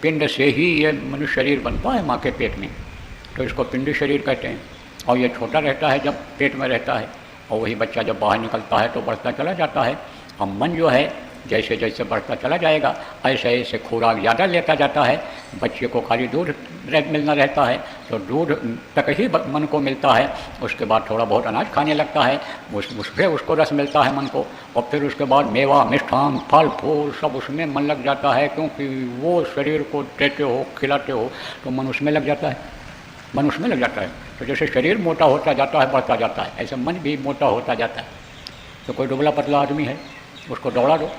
पिंड से ही ये मनुष्य शरीर बनता है माँ के पेट में, तो इसको पिंड शरीर कहते हैं। और ये छोटा रहता है जब पेट में रहता है, और वही बच्चा जब बाहर निकलता है तो बढ़ता चला जाता है। और मन जो है जैसे जैसे बढ़ता चला जाएगा ऐसे ऐसे खुराक ज़्यादा लेता जाता है। बच्चे को खाली दूध मिलना रहता है तो दूध तक ही मन को मिलता है, उसके बाद थोड़ा बहुत अनाज खाने लगता है, उससे उसको रस मिलता है मन को, और फिर उसके बाद मेवा मिष्ठान फल फूल सब उसमें मन लग जाता है, क्योंकि वो शरीर को देते हो खिलाते हो तो मन उसमें लग जाता है, मन उसमें लग जाता है। तो जैसे शरीर मोटा होता जाता है बढ़ता जाता है, ऐसे मन भी मोटा होता जाता है। तो कोई दुबला पतला आदमी है उसको दौड़ा दो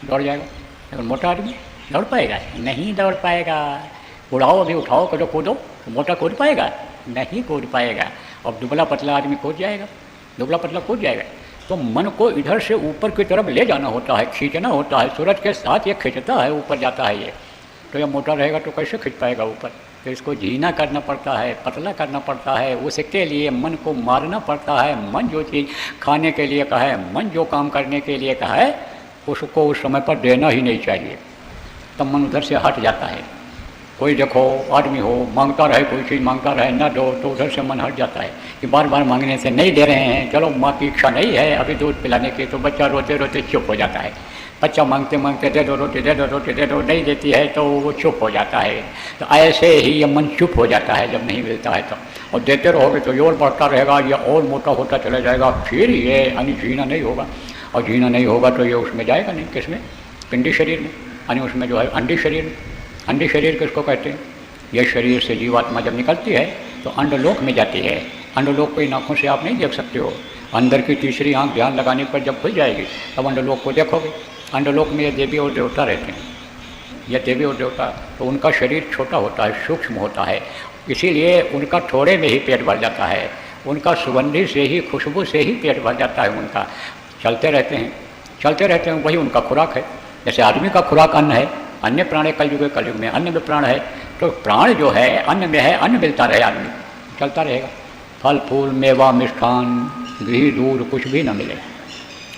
दौड़ जाएगा, लेकिन मोटा आदमी दौड़ पाएगा? नहीं दौड़ पाएगा। उड़ाओ भी उठाओ करो कूदो तो मोटा कूद पाएगा? नहीं कूद पाएगा। और दुबला पतला आदमी कूद जाएगा, दुबला पतला कूद जाएगा। तो मन को इधर से ऊपर की तरफ ले जाना होता है, खींचना होता है, सूरज के साथ ये खींचता है, ऊपर जाता है ये। तो ये मोटा रहेगा तो कैसे खींच पाएगा ऊपर? तो इसको झीना करना पड़ता है, पतला करना पड़ता है, उसके लिए मन को मारना पड़ता है। मन जो चीज़ खाने के लिए कहा है, मन जो काम करने के लिए कहा है, उसको उस समय पर देना ही नहीं चाहिए, तब मन उधर से हट जाता है। कोई देखो आदमी हो मांगता रहे, कोई चीज़ मांगता रहे ना दो, तो उधर से मन हट जाता है कि बार बार मांगने से नहीं दे रहे हैं, चलो माँ की इच्छा नहीं है अभी दूध पिलाने की, तो बच्चा रोते रोते चुप हो जाता है। बच्चा मांगते मांगते दे दो रोटी दे दो रोटी दे दो, नहीं देती है तो वो चुप हो जाता है। तो ऐसे ही ये मन चुप हो जाता है जब नहीं मिलता है तो। और देते रहोगे तो ये और बढ़ता रहेगा, ये और मोटा होता चला जाएगा, फिर ये यानी जीना नहीं होगा। और जीना नहीं होगा तो ये उसमें जाएगा नहीं, किसमें? पिंडी शरीर में, यानी उसमें जो है अंडी शरीर में। अंडी शरीर किसको कहते हैं? यह शरीर से जीवात्मा जब निकलती है तो अंडलोक में जाती है। अंडलोक को इन आँखों से आप नहीं देख सकते हो, अंदर की तीसरी आँख ध्यान लगाने पर जब खुल जाएगी तब अंडलोक को देखोगे। अंडलोक में ये देवी और देवता रहते हैं, यह देवी और देवता, तो उनका शरीर छोटा होता है, सूक्ष्म होता है, इसीलिए उनका थोड़े में ही पेट भर जाता है, उनका सुगंधी से ही खुशबू से ही पेट भर जाता है उनका। चलते रहते हैं, वही उनका खुराक है। जैसे आदमी का खुराक अन्न है, अन्य प्राण कलयुग में अन्न में प्राण है, तो प्राण जो है अन्न में है, अन्न मिलता रहे आदमी चलता रहेगा। फल फूल मेवा मिष्ठान घी दूध कुछ भी न मिले,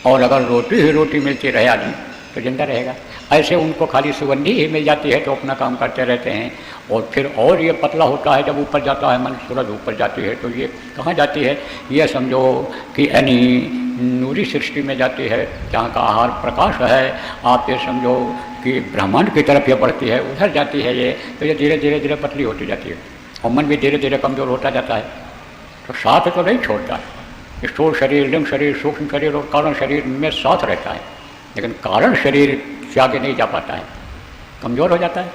और अगर रोटी ही रोटी मिलती रहे आदमी तो जिंदा रहेगा। ऐसे उनको खाली सुगंधी ही मिल जाती है तो अपना काम करते रहते हैं। और फिर और ये पतला होता है जब ऊपर जाता है मन, सूरज ऊपर जाती है तो ये कहाँ जाती है? ये समझो कि यानी नूरी सृष्टि में जाती है, जहाँ का आहार प्रकाश है। आप ये समझो कि ब्रह्मांड की तरफ ये बढ़ती है, उधर जाती है ये, तो ये धीरे धीरे धीरे पतली होती जाती है, और मन भी धीरे धीरे कमज़ोर होता जाता है। तो साथ तो नहीं छोड़ता है, स्थूल शरीर लिंग शरीर सूक्ष्म शरीर और कारण शरीर में साथ रहता है, लेकिन कारण शरीर से आगे नहीं जा पाता है, कमज़ोर हो जाता है।